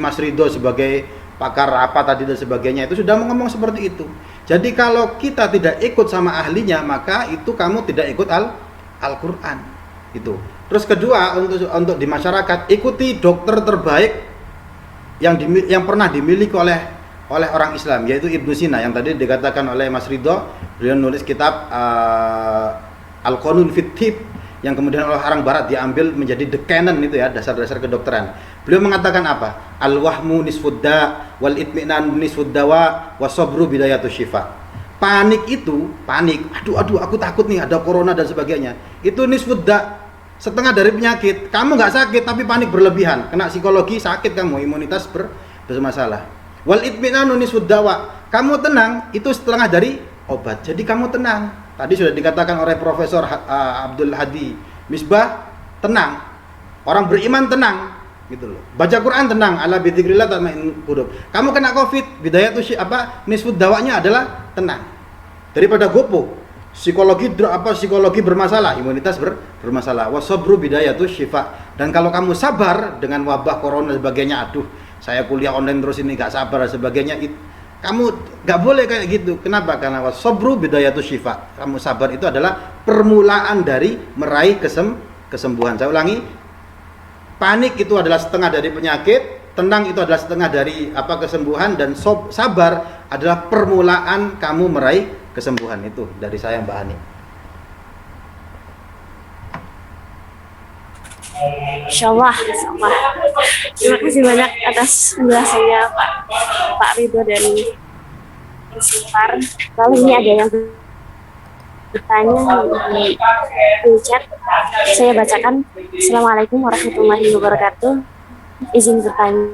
Mas Ridho sebagai pakar apa tadi dan sebagainya, itu sudah ngomong seperti itu. Jadi kalau kita tidak ikut sama ahlinya, maka itu kamu tidak ikut Al-Quran itu. Terus kedua, untuk di masyarakat, ikuti dokter terbaik yang pernah dimiliki oleh orang Islam, yaitu Ibnu Sina, yang tadi dikatakan oleh Mas Ridho. Beliau nulis kitab Al-Qanun fit Thib, yang kemudian oleh orang barat diambil menjadi the canon itu ya, dasar-dasar kedokteran. Beliau mengatakan apa? Al-wahmu nisfudda wal itminan nisfuddawa wasobru bidayatus syifa. Panik, aduh aku takut nih ada corona dan sebagainya, itu nisfudda, setengah dari penyakit. Kamu nggak sakit tapi panik berlebihan, kena psikologi, sakit kamu, imunitas bermasalah. Wal itminanu nisfuddawa, kamu tenang, itu setengah dari obat. Jadi kamu tenang. Tadi sudah dikatakan oleh Profesor Abdul Hadi Misbah, tenang. Orang beriman tenang, gitu loh. Baca Quran tenang, ala bidzikrillah tatmainnul qulub. Kamu kena Covid, bidayatu nisfud dawanya adalah tenang. Daripada gopo, psikologi bermasalah, imunitas bermasalah. Wasabru bidayatu syifa. Dan kalau kamu sabar dengan wabah corona dan sebagainya, aduh, saya kuliah online terus ini gak sabar dan sebagainya, kamu gak boleh kayak gitu. Kenapa? Karena wasabru bidayatu syifa. Kamu sabar itu adalah permulaan dari meraih kesembuhan. Saya ulangi, panik itu adalah setengah dari penyakit, tenang itu adalah setengah dari kesembuhan, dan sabar adalah permulaan kamu meraih kesembuhan. Itu dari saya, Mbak Ani. Insyaallah. Terima kasih banyak atas penjelasannya Pak Ridho dan Sifar. Lalu ini ada yang bertanya di chat. Saya bacakan. Assalamualaikum warahmatullahi wabarakatuh. Izin bertanya.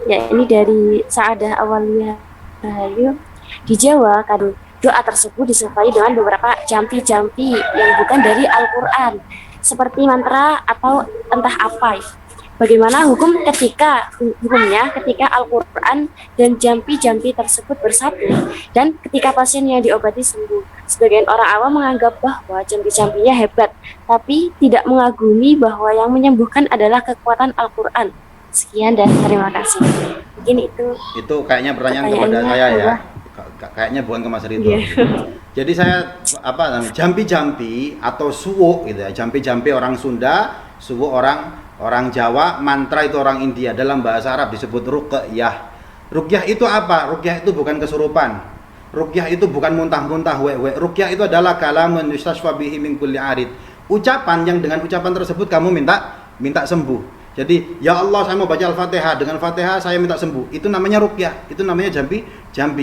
Ya, ini dari Saadah Awalia Rahayu. Di Jawa, kadang doa tersebut disertai dengan beberapa jampi-jampi yang bukan dari Al-Quran, seperti mantra atau entah apa. Bagaimana hukumnya ketika Al-Quran dan jampi-jampi tersebut bersatu dan ketika pasien yang diobati sembuh? Sebagian orang awam menganggap bahwa jampi-jampinya hebat, tapi tidak mengagumi bahwa yang menyembuhkan adalah kekuatan Al-Quran. Sekian dan terima kasih. Mungkin itu kayaknya pertanyaan kepada saya ya. Kayaknya bukan ke Mas Ridho. Jadi saya jampi-jampi atau suwo gitu ya. Jampi-jampi orang Sunda, suwo orang Jawa, mantra itu orang India. Dalam bahasa Arab disebut ruqyah. Ruqyah itu apa? Ruqyah itu bukan kesurupan. Ruqyah itu bukan muntah-muntah we. Ruqyah itu adalah kalamun yustashfa bihi min kulli arid. Ucapan yang dengan ucapan tersebut kamu minta sembuh. Jadi, ya Allah saya mau baca Al-Fatihah, dengan Fatihah saya minta sembuh. Itu namanya ruqyah, itu namanya jampi.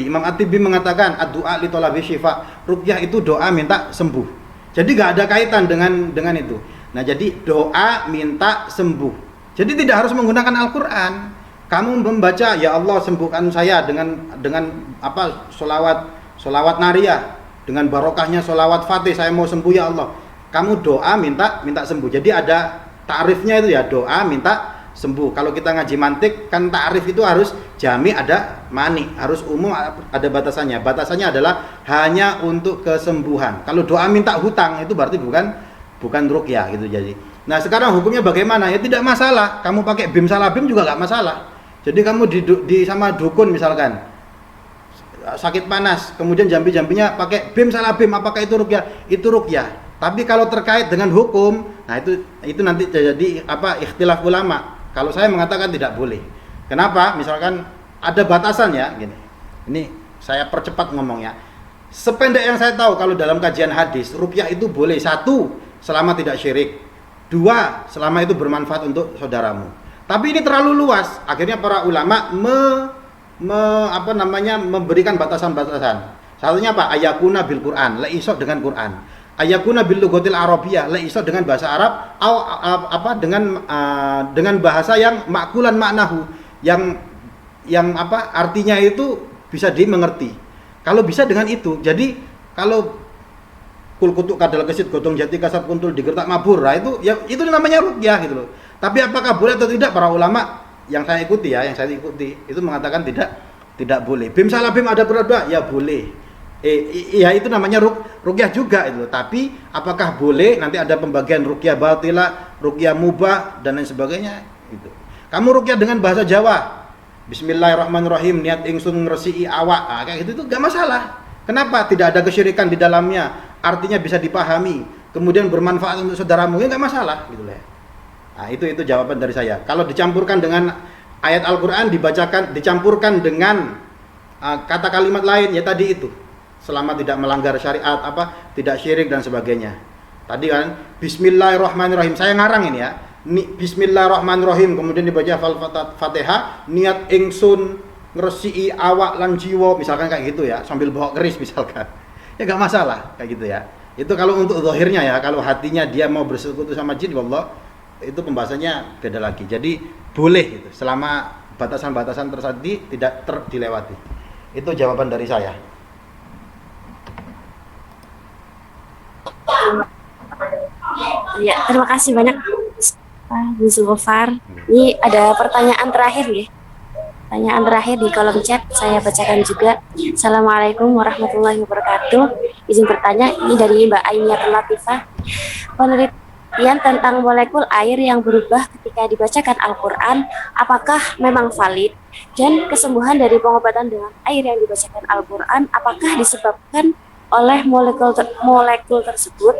Imam At-Tibi mengatakan ad-du'a li talabi syifa. Ruqyah itu doa minta sembuh. Jadi enggak ada kaitan dengan itu. Nah, jadi doa minta sembuh. Jadi tidak harus menggunakan Al-Qur'an. Kamu membaca ya Allah sembuhkan saya dengan sholawat nariyah, dengan barokahnya sholawat Fatih saya mau sembuh ya Allah. Kamu doa minta sembuh. Jadi ada ta'rifnya itu ya, doa minta sembuh. Kalau kita ngaji mantik kan ta'rif itu harus jami ada mani, harus umum ada batasannya. Batasannya adalah hanya untuk kesembuhan. Kalau doa minta hutang itu berarti bukan ruqyah gitu. Jadi nah sekarang hukumnya bagaimana? Ya tidak masalah. Kamu pakai bim salah bim juga nggak masalah. Jadi kamu di sama dukun misalkan sakit panas, kemudian jampi-jampinya pakai bim salah bim, apakah itu ruqyah? Itu ruqyah. Tapi kalau terkait dengan hukum, nah itu nanti jadi ikhtilaf ulama. Kalau saya mengatakan tidak boleh. Kenapa? Misalkan ada batasan ya, gini. Ini saya percepat ngomongnya. Sependek yang saya tahu kalau dalam kajian hadis, ruqyah itu boleh 1 selama tidak syirik. 2 selama itu bermanfaat untuk saudaramu. Tapi ini terlalu luas. Akhirnya para ulama memberikan batasan-batasan. Satunya apa? Ayakuna bil Quran, la isok dengan Quran. Ayakuna bil lughatil arabiyyah, la iso dengan bahasa Arab dengan bahasa yang makulan maknahu, yang artinya itu bisa dimengerti. Kalau bisa dengan itu, jadi kalau kul kutuk kadal kesit gotong jati kasat kuntul digertak mabur, nah itu namanya ruqyah gitu loh. Tapi apakah boleh atau tidak, para ulama yang saya ikuti itu mengatakan tidak boleh. Bim salah bim ada berdoa ya boleh. Ya itu namanya ruqyah juga itu. Tapi apakah boleh nanti ada pembagian ruqyah batilah, ruqyah mubah dan lain sebagainya itu. Kamu ruqyah dengan bahasa Jawa. Bismillahirrahmanirrahim, niat ingsun ngresiki awak. Nah, kayak gitu itu enggak masalah. Kenapa? Tidak ada kesyirikan di dalamnya. Artinya bisa dipahami, kemudian bermanfaat untuk saudaramu, ya enggak masalah gitu lah. Nah, itu jawaban dari saya. Kalau dicampurkan dengan ayat Al-Qur'an dicampurkan dengan kata kalimat lain ya tadi itu. Selama tidak melanggar syariat tidak syirik dan sebagainya. Tadi kan bismillahirrahmanirrahim. Saya ngarang ini ya. Bismillahirrahmanirrahim kemudian dibaca Fatihah, niat ingsun ngresiki awak lan jiwa misalkan kayak gitu ya, sambil bawa keris misalkan. Ya enggak masalah kayak gitu ya. Itu kalau untuk zahirnya ya, kalau hatinya dia mau bersekutu sama jin wallah itu pembahasannya beda lagi. Jadi boleh gitu selama batasan-batasan tersebut tidak dilewati. Itu jawaban dari saya. Ya, terima kasih banyak Bu Zulfar. Ini ada pertanyaan terakhir ya. Pertanyaan terakhir di kolom chat saya bacakan juga. Assalamualaikum warahmatullahi wabarakatuh. Izin bertanya, ini dari Mbak Ainiyah Latifah. Penelitian tentang molekul air yang berubah ketika dibacakan Al-Quran, apakah memang valid? Dan kesembuhan dari pengobatan dengan air yang dibacakan Al-Quran, apakah disebabkan oleh molekul tersebut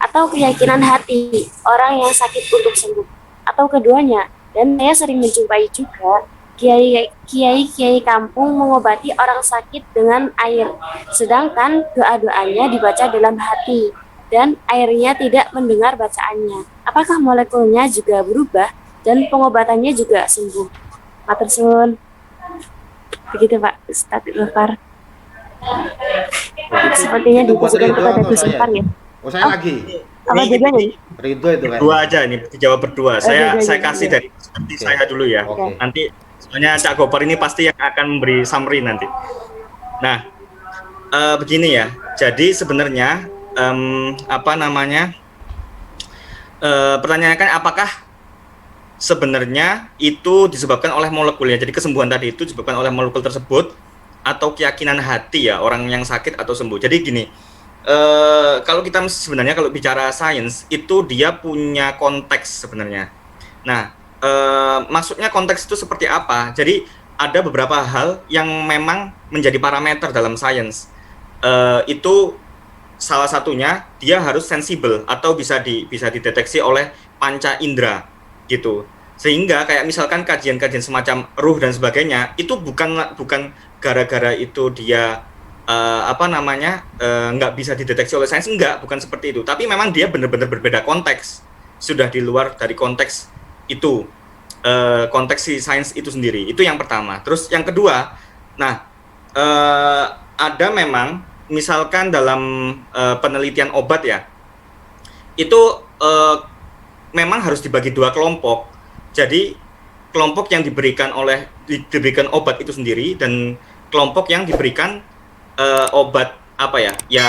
atau keyakinan hati orang yang sakit untuk sembuh atau keduanya? Dan saya sering menjumpai juga kiai kampung mengobati orang sakit dengan air, sedangkan doa-doanya dibaca dalam hati dan airnya tidak mendengar bacaannya. Apakah molekulnya juga berubah dan pengobatannya juga sembuh? Matur suwun. Begitu Pak Ustadz Gofar. Oh, Sepertinya itu buat ditujukan Ridho kepada atau Gus saya? Gofar ya. Oh, saya lagi. Apa Ini bedanya? Ridho itu kan. berdua aja ini dijawab berdua. Saya Dua-duanya, kasih iya. dari seperti Oke. saya dulu ya. Oke. Nanti soalnya Cak Gopar ini pasti yang akan memberi summary nanti. Nah, begini ya. Jadi sebenarnya apa namanya? Pertanyaannya kan apakah sebenarnya itu disebabkan oleh molekul ya. Jadi kesembuhan tadi itu disebabkan oleh molekul tersebut atau keyakinan hati ya orang yang sakit atau sembuh. Jadi gini, kalau kita sebenarnya kalau bicara sains itu dia punya konteks sebenarnya. Nah, maksudnya konteks itu seperti apa? Jadi ada beberapa hal yang memang menjadi parameter dalam sains. Itu salah satunya dia harus sensibel atau bisa dideteksi oleh panca indera gitu. Sehingga kayak misalkan kajian-kajian semacam ruh dan sebagainya itu bukan gara-gara itu dia apa namanya nggak bisa dideteksi oleh sains, bukan seperti itu, tapi memang dia benar-benar berbeda konteks, sudah di luar dari konteks itu, konteks si sains itu sendiri. Itu yang pertama. Terus yang kedua, nah ada memang misalkan dalam penelitian obat ya, itu memang harus dibagi dua kelompok. Jadi kelompok yang diberikan obat itu sendiri dan kelompok yang diberikan obat apa ya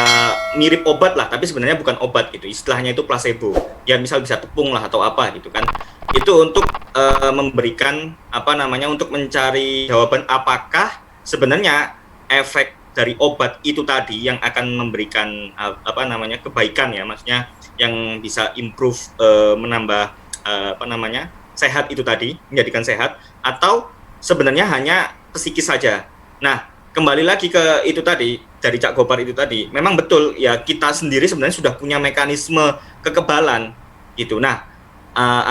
mirip obat lah tapi sebenarnya bukan obat gitu, istilahnya itu placebo ya, misal bisa tepung lah atau apa gitu kan, itu untuk memberikan apa namanya untuk mencari jawaban apakah sebenarnya efek dari obat itu tadi yang akan memberikan apa namanya kebaikan ya, maksudnya yang bisa improve menambah apa namanya sehat itu tadi, menjadikan sehat, atau sebenarnya hanya psikis saja. Nah, kembali lagi ke itu tadi, dari Cak Gopar itu tadi, memang betul ya, kita sendiri sebenarnya sudah punya mekanisme kekebalan gitu. Nah,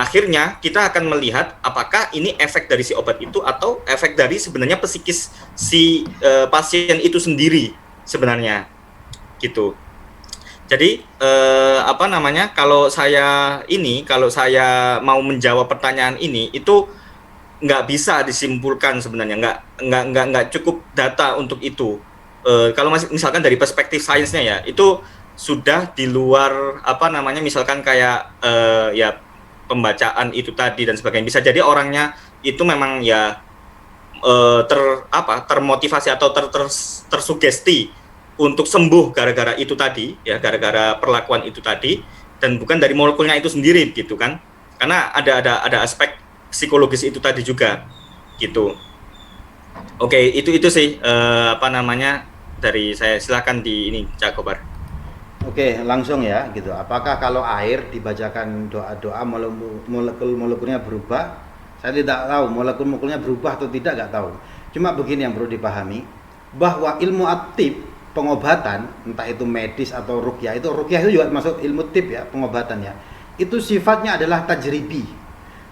akhirnya kita akan melihat apakah ini efek dari si obat itu atau efek dari sebenarnya psikis si pasien itu sendiri sebenarnya gitu. Jadi apa namanya, kalau saya mau menjawab pertanyaan ini itu nggak bisa disimpulkan sebenarnya, nggak cukup data untuk itu. Kalau misalkan dari perspektif sainsnya ya, itu sudah di luar apa namanya, misalkan kayak ya pembacaan itu tadi dan sebagainya. Bisa jadi orangnya itu memang ya termotivasi atau tersugesti untuk sembuh gara-gara itu tadi ya, gara-gara perlakuan itu tadi, dan bukan dari molekulnya itu sendiri gitu kan, karena ada aspek psikologis itu tadi juga gitu. Oke, itu sih apa namanya dari saya. Silakan di ini Cak Gopar. Oke, langsung ya gitu. Apakah kalau air dibacakan doa-doa molekul-molekulnya berubah? Saya tidak tahu molekul-molekulnya berubah atau tidak, nggak tahu. Cuma begini yang perlu dipahami, bahwa ilmu at-tib, pengobatan, entah itu medis atau ruqyah itu juga masuk ilmu tib ya, pengobatan ya. Itu sifatnya adalah tajribi.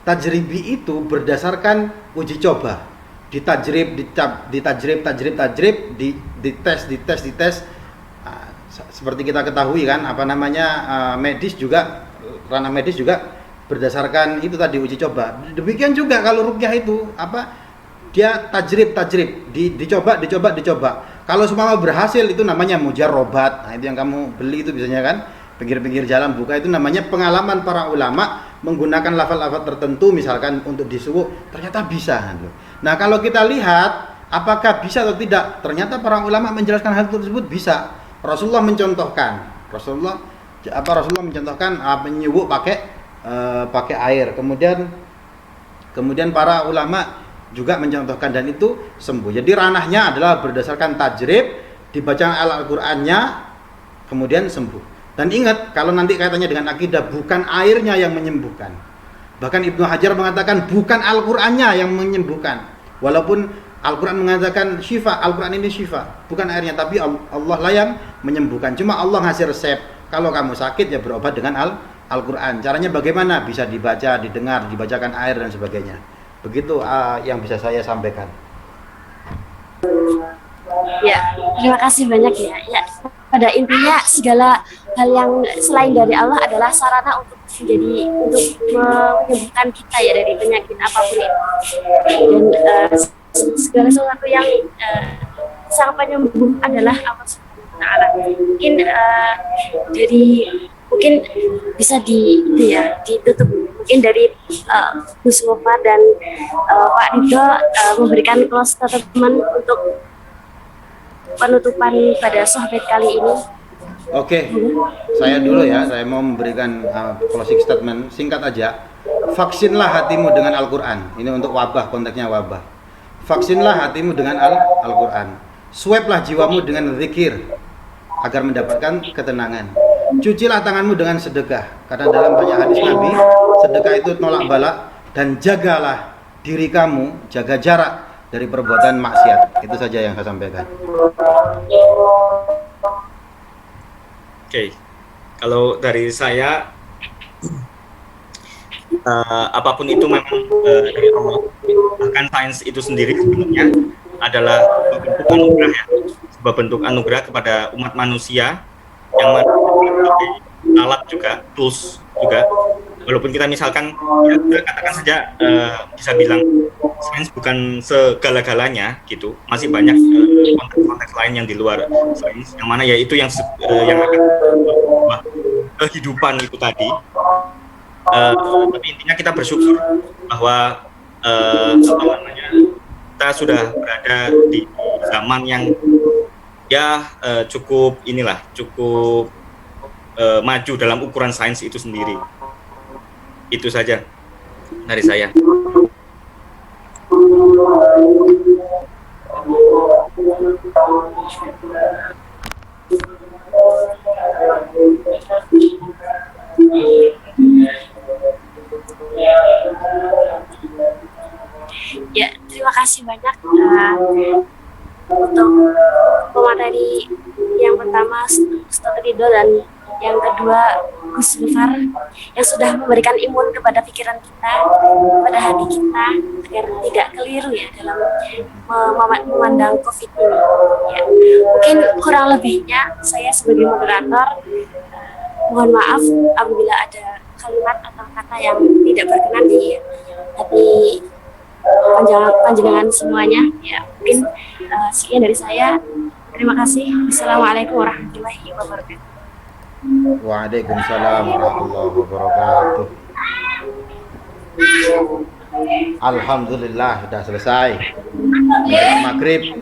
Tajribi itu berdasarkan uji coba. Ditajrib, dites. Nah, seperti kita ketahui kan, apa namanya medis juga, ranah medis juga berdasarkan itu tadi uji coba. Demikian juga kalau ruqyah itu apa? Dia tajrib, dicoba. Kalau semua berhasil itu namanya mujarrobat. Nah, itu yang kamu beli itu biasanya kan, pinggir-pinggir jalan buka, itu namanya pengalaman para ulama menggunakan lafaz-lafaz tertentu misalkan untuk disuwuk, ternyata bisa. Nah, kalau kita lihat apakah bisa atau tidak, ternyata para ulama menjelaskan hal tersebut bisa. Rasulullah mencontohkan menyuwuk pakai air. Kemudian para ulama juga mencontohkan dan itu sembuh. Jadi ranahnya adalah berdasarkan tajrib, dibaca Al-Qur'annya, kemudian sembuh. Dan ingat, kalau nanti kaitannya dengan akidah, bukan airnya yang menyembuhkan. Bahkan Ibnu Hajar mengatakan bukan Al-Qur'annya yang menyembuhkan. Walaupun Al-Qur'an mengatakan syifa, Al-Qur'an ini syifa, bukan airnya, tapi Allah lah yang menyembuhkan. Cuma Allah ngasih resep, kalau kamu sakit ya berobat dengan Al-Qur'an. Caranya bagaimana? Bisa dibaca, didengar, dibacakan air dan sebagainya. Begitu yang bisa saya sampaikan. Ya, terima kasih banyak ya. Ya, pada intinya segala hal yang selain dari Allah adalah sarana untuk menyembuhkan kita ya dari penyakit apapun itu. Dan segala sesuatu yang sang penyembuh adalah Allah Subhanahu wa Ta'ala. Mungkin dari mungkin bisa ditutup mungkin dari Gus Mufa dan Pak Ridho memberikan close statement untuk penutupan pada sohbet kali ini. Oke, saya dulu ya, saya mau memberikan closing statement singkat aja. Vaksinlah hatimu dengan Al-Quran. Ini untuk wabah, konteksnya wabah. Vaksinlah hatimu dengan Al-Quran. Swablah jiwamu dengan zikir agar mendapatkan ketenangan. Cucilah tanganmu dengan sedekah, karena dalam banyak hadis Nabi, sedekah itu nolak balak. Dan jagalah diri kamu, jaga jarak dari perbuatan maksiat. Itu saja yang saya sampaikan. Oke, kalau dari saya apapun itu memang dari Allah. Bahkan sains itu sendiri sebenarnya adalah sebuah bentuk anugerah ya, sebuah bentuk anugerah kepada umat manusia yang mana sebagai alat juga, tools juga. Walaupun kita misalkan ya, katakan saja bisa bilang sains bukan segala-galanya gitu, masih banyak konteks-konteks lain yang di luar sains, yang mana ya itu yang akan berubah kehidupan itu tadi. Tapi intinya kita bersyukur bahwa kita sudah berada di zaman yang ya cukup maju dalam ukuran sains itu sendiri. Itu saja dari saya. Ya, terima kasih banyak untuk pemateri yang pertama Ustaz Ridho dan yang kedua Gus Gufar yang sudah memberikan imun kepada pikiran kita, kepada hati kita agar tidak keliru ya dalam memandang COVID ini. Ya, mungkin kurang lebihnya saya sebagai moderator mohon maaf apabila ada kalimat atau kata yang tidak berkenan di hati panjenengan semuanya. Ya, mungkin sekian dari saya. Terima kasih. Assalamualaikum warahmatullahi wabarakatuh. Waalaikumsalam warahmatullahi wabarakatuh. Alhamdulillah sudah selesai. Maghrib.